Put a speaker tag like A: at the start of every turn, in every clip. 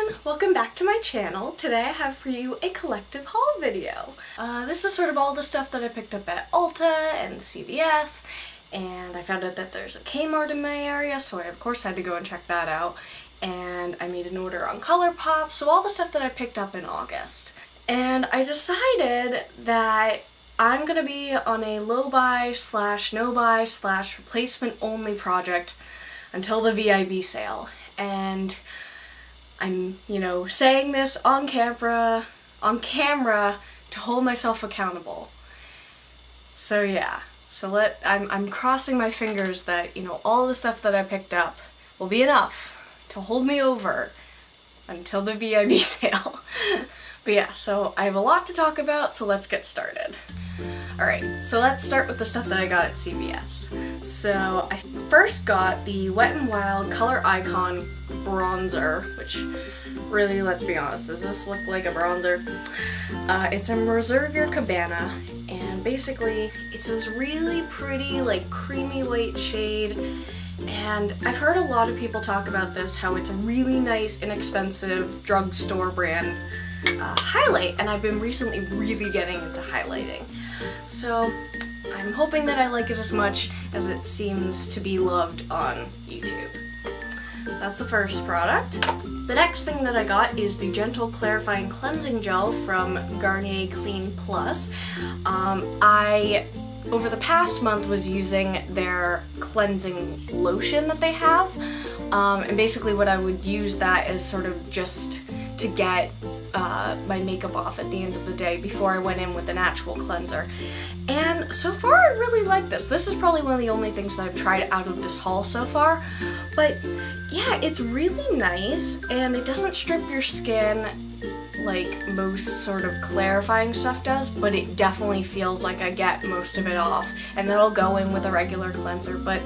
A: everyone! Welcome back to my channel. Today I have for you a collective haul video. This is sort of all the stuff that I picked up at Ulta and CVS, and I found out that there's a K-Mart in my area, so I of course had to go and check that out. And I made an order on ColourPop, so all the stuff that I picked up in August. And I decided that I'm gonna be on a low buy / no buy / replacement only project until the VIB sale. And I'm, saying this on camera to hold myself accountable. So yeah, I'm crossing my fingers that, all the stuff that I picked up will be enough to hold me over until the VIB sale. But yeah, so I have a lot to talk about, so let's get started. Alright, so let's start with the stuff that I got at CVS. So I first got the Wet n Wild Color Icon bronzer, which really, let's be honest, does this look like a bronzer? It's in Reserve Your Cabana, and basically it's this really pretty, creamy white shade. And I've heard a lot of people talk about this, how it's a really nice, inexpensive drugstore brand highlight, and I've been recently really getting into highlighting. So I'm hoping that I like it as much as it seems to be loved on YouTube. So that's the first product. The next thing that I got is the Gentle Clarifying Cleansing Gel from Garnier Clean Plus. I over the past month was using their cleansing lotion that they have, and basically what I would use that is sort of just to get my makeup off at the end of the day before I went in with an actual cleanser. And so far I really like this. This is probably one of the only things that I've tried out of this haul so far. But yeah, it's really nice and it doesn't strip your skin like most sort of clarifying stuff does, but it definitely feels like I get most of it off, and that'll go in with a regular cleanser. But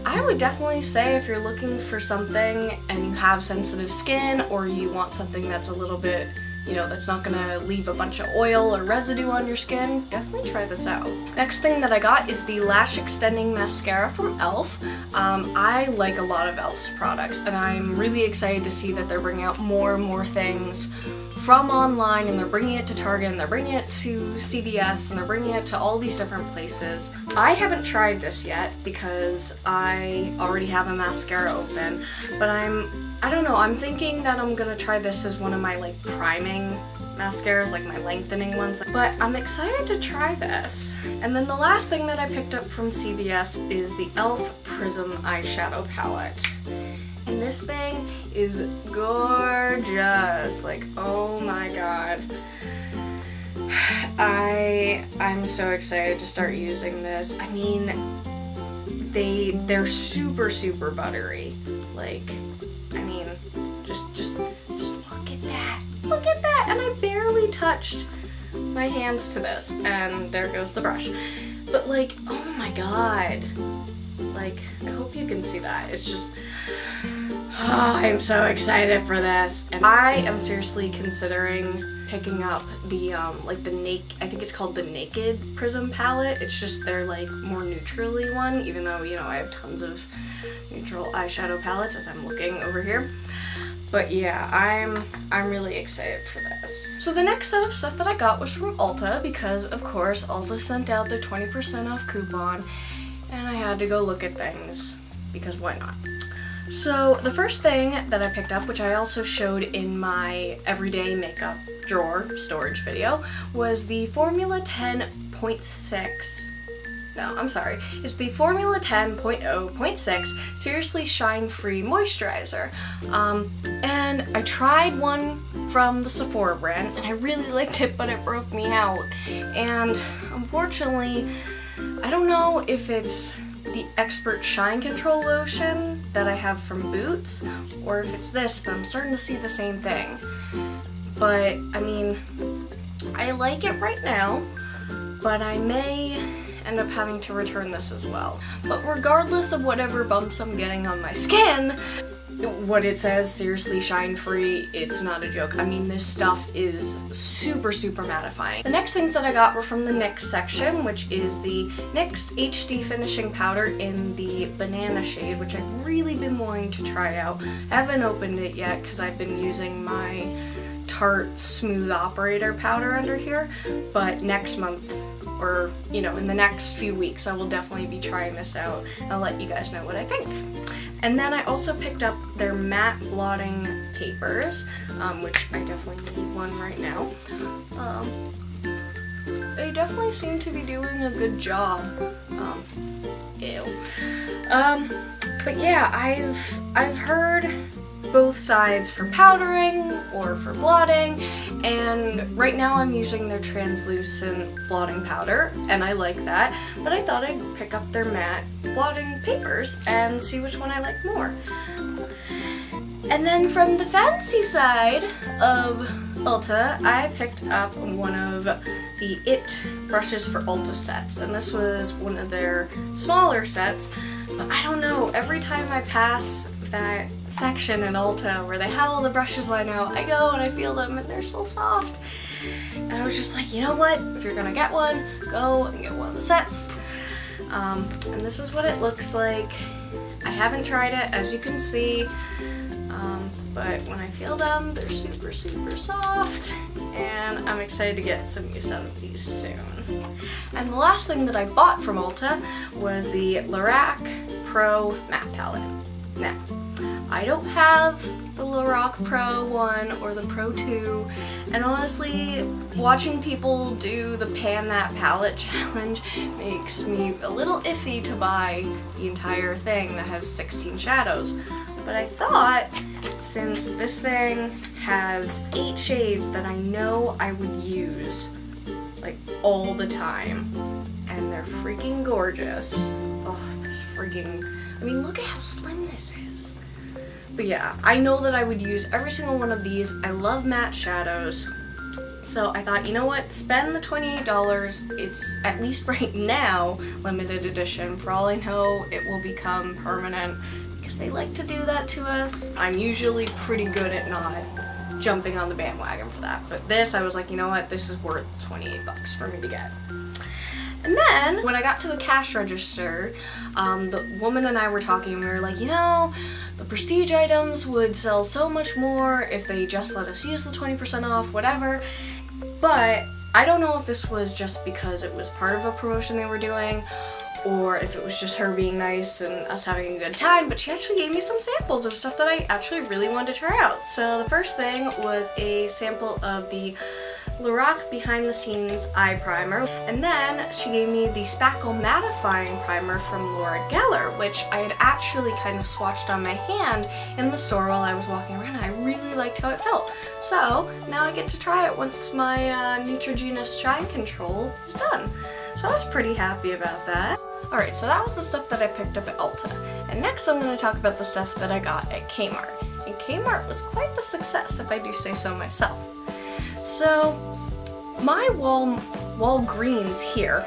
A: I would definitely say if you're looking for something and you have sensitive skin, or you want something that's a little bit, that's not gonna leave a bunch of oil or residue on your skin, definitely try this out. Next thing that I got is the Lash Extending Mascara from e.l.f. I like a lot of e.l.f.'s products, and I'm really excited to see that they're bringing out more and more things from online, and they're bringing it to Target, and they're bringing it to CVS, and they're bringing it to all these different places. I haven't tried this yet because I already have a mascara open, but I don't know, I'm thinking that I'm gonna try this as one of my priming mascaras, my lengthening ones, but I'm excited to try this. And then the last thing that I picked up from CVS is the e.l.f. Prism eyeshadow palette. And this thing is gorgeous, oh my god. I'm so excited to start using this. I mean, they're super, super buttery. Just look at that. Look at that! And I barely touched my hands to this, and there goes the brush. But oh my god. I hope you can see that. It's just, I'm so excited for this. And I am seriously considering picking up the, I think it's called the Naked Prism palette. It's just their, more neutrally one, even though, I have tons of neutral eyeshadow palettes as I'm looking over here. But yeah, I'm really excited for this. So the next set of stuff that I got was from Ulta, because of course Ulta sent out their 20% off coupon, and I had to go look at things, because why not? So the first thing that I picked up, which I also showed in my everyday makeup drawer storage video, was the Formula 10.6. No, I'm sorry. It's the Formula 10.0.6 Seriously Shine Free Moisturizer. And I tried one from the Sephora brand, and I really liked it, but it broke me out. And unfortunately, I don't know if it's the Expert Shine Control Lotion that I have from Boots, or if it's this, but I'm starting to see the same thing. But, I mean, I like it right now, but I may end up having to return this as well. But regardless of whatever bumps I'm getting on my skin, what it says, seriously shine free, it's not a joke. I mean, this stuff is super, super mattifying. The next things that I got were from the NYX section, which is the NYX HD Finishing Powder in the banana shade, which I've really been wanting to try out. I haven't opened it yet because I've been using my Tarte Smooth Operator powder under here, but next month, or you know, in the next few weeks, I will definitely be trying this out. I'll let you guys know what I think. And then I also picked up their matte blotting papers, which I definitely need one right now. They definitely seem to be doing a good job. Ew. But yeah, I've heard both sides for powdering or for blotting, and right now I'm using their translucent blotting powder, and I like that, but I thought I'd pick up their matte blotting papers and see which one I like more. And then from the fancy side of Ulta, I picked up one of the IT brushes for Ulta sets, and this was one of their smaller sets, but I don't know, every time I pass that section in Ulta where they have all the brushes lined out, I go and I feel them and they're so soft. And I was just like, you know what, if you're gonna get one, go and get one of the sets. And this is what it looks like. I haven't tried it, as you can see, but when I feel them, they're super, super soft, and I'm excited to get some use out of these soon. And the last thing that I bought from Ulta was the Lorac Pro Matte Palette. Now, I don't have the Lorac Pro 1 or the Pro 2, and honestly, watching people do the Pan That Palette challenge makes me a little iffy to buy the entire thing that has 16 shadows. But I thought, since this thing has 8 shades that I know I would use, like, all the time, and they're freaking gorgeous. Oh, this freaking... I mean, look at how slim this is. But yeah, I know that I would use every single one of these. I love matte shadows. So I thought, you know what, spend the $28. It's, at least right now, limited edition. For all I know, it will become permanent because they like to do that to us. I'm usually pretty good at not jumping on the bandwagon for that. But this, I was like, you know what, this is worth 28 bucks for me to get. And then, when I got to the cash register, the woman and I were talking, and we were like, you know, the prestige items would sell so much more if they just let us use the 20% off, whatever. But I don't know if this was just because it was part of a promotion they were doing, or if it was just her being nice and us having a good time, but she actually gave me some samples of stuff that I actually really wanted to try out. So the first thing was a sample of the Lorac Behind the Scenes Eye Primer, and then she gave me the Spackle Mattifying Primer from Laura Geller, which I had actually kind of swatched on my hand in the store while I was walking around. I really liked how it felt. So now I get to try it once my Neutrogena Shine Control is done. So I was pretty happy about that. Alright, so that was the stuff that I picked up at Ulta. And next I'm going to talk about the stuff that I got at K-Mart. And K-Mart was quite the success, if I do say so myself. So, my Walgreens here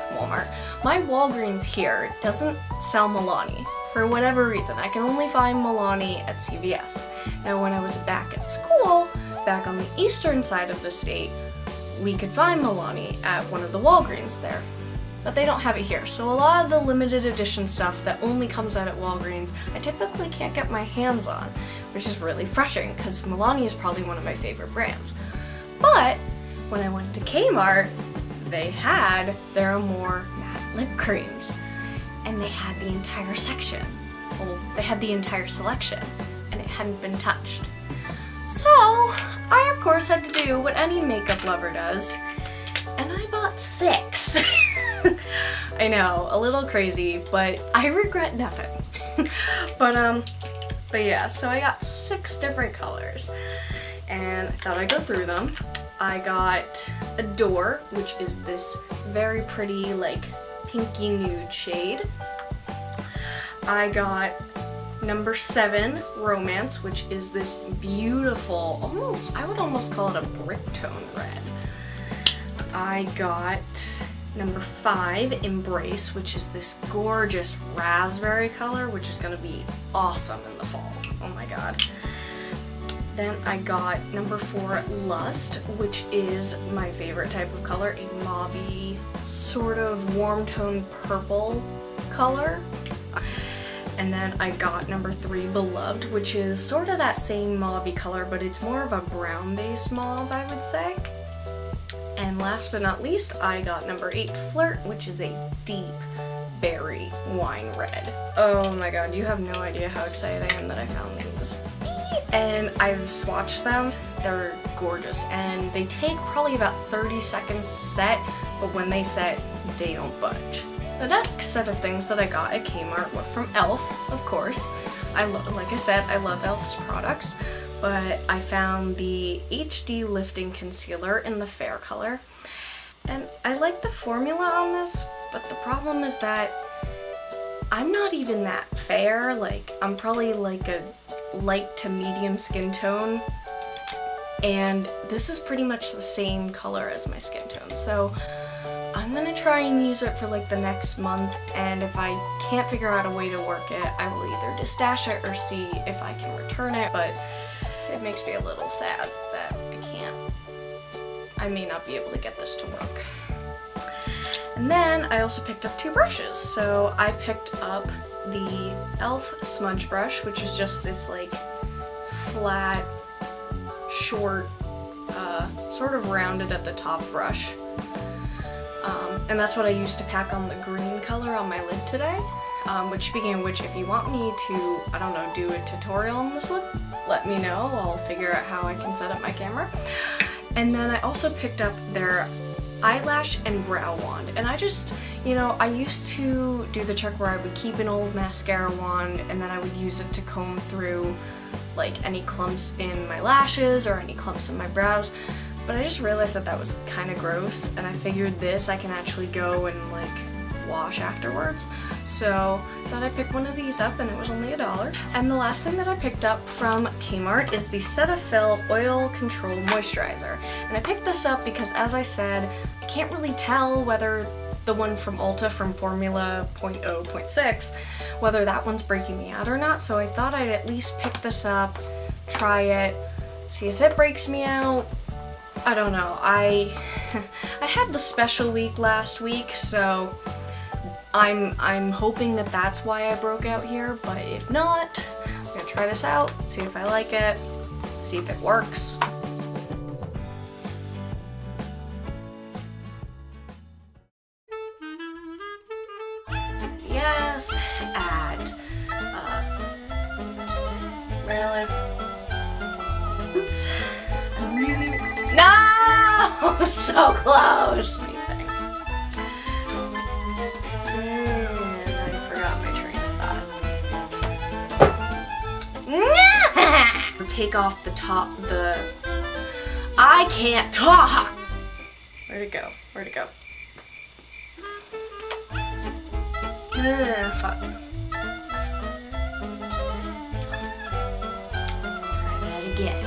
A: doesn't sell Milani. For whatever reason, I can only find Milani at CVS. Now, when I was back at school, back on the eastern side of the state, we could find Milani at one of the Walgreens there. But they don't have it here, so a lot of the limited edition stuff that only comes out at Walgreens, I typically can't get my hands on, which is really frustrating because Milani is probably one of my favorite brands. But when I went to Kmart, they had their more matte lip creams, and they had the entire section. Well, they had the entire selection, and it hadn't been touched. So I of course had to do what any makeup lover does, and I bought 6. I know, a little crazy, but I regret nothing. but yeah, so I got 6 different colors, and I thought I'd go through them. I got Adore, which is this very pretty, like, pinky nude shade. I got number 7, Romance, which is this beautiful, I would almost call it a brick tone red. I got number 5, Embrace, which is this gorgeous raspberry color, which is going to be awesome in the fall. Oh my god. Then I got number 4, Lust, which is my favorite type of color, a mauve-y, sort of warm tone purple color. And then I got number 3, Beloved, which is sort of that same mauve-y color, but it's more of a brown-based mauve, I would say. And last but not least, I got number 8, Flirt, which is a deep berry wine red. Oh my god, you have no idea how excited I am that I found these. And I've swatched them. They're gorgeous, and they take probably about 30 seconds to set, but when they set, they don't budge. The next set of things that I got at Kmart were from e.l.f., of course. Like I said, I love e.l.f.'s products, but I found the HD Lifting Concealer in the fair color. And I like the formula on this, but the problem is that I'm not even that fair. Like, I'm probably like a light to medium skin tone, and this is pretty much the same color as my skin tone. So I'm gonna try and use it for like the next month, and if I can't figure out a way to work it, I will either just stash it or see if I can return it, but it makes me a little sad that I may not be able to get this to work. And then I also picked up 2 brushes. So I picked up the e.l.f. smudge brush, which is just this like flat, short, sort of rounded at the top brush. And that's what I used to pack on the green color on my lid today. Which, speaking of which, if you want me to, I don't know, do a tutorial on this look, let me know. I'll figure out how I can set up my camera. And then I also picked up their eyelash and brow wand. And I just, you know, I used to do the trick where I would keep an old mascara wand and then I would use it to comb through like any clumps in my lashes or any clumps in my brows. But I just realized that that was kind of gross, and I figured this I can actually go and like wash afterwards. So I thought I'd pick one of these up, and it was only $1. And the last thing that I picked up from Kmart is the Cetaphil Oil Control Moisturizer. And I picked this up because, as I said, I can't really tell whether the one from Ulta from Formula 0.6, whether that one's breaking me out or not. So I thought I'd at least pick this up, try it, see if it breaks me out. I don't know. I had the special week last week, so I'm hoping that that's why I broke out here, but if not, I'm gonna try this out, see if I like it, see if it works. Yes, at, really? Oops. I'm really, no! So close! Anything. And I forgot my train of thought. Take off the top, I can't talk! Where'd it go? Where'd it go? Fuck. Try that again.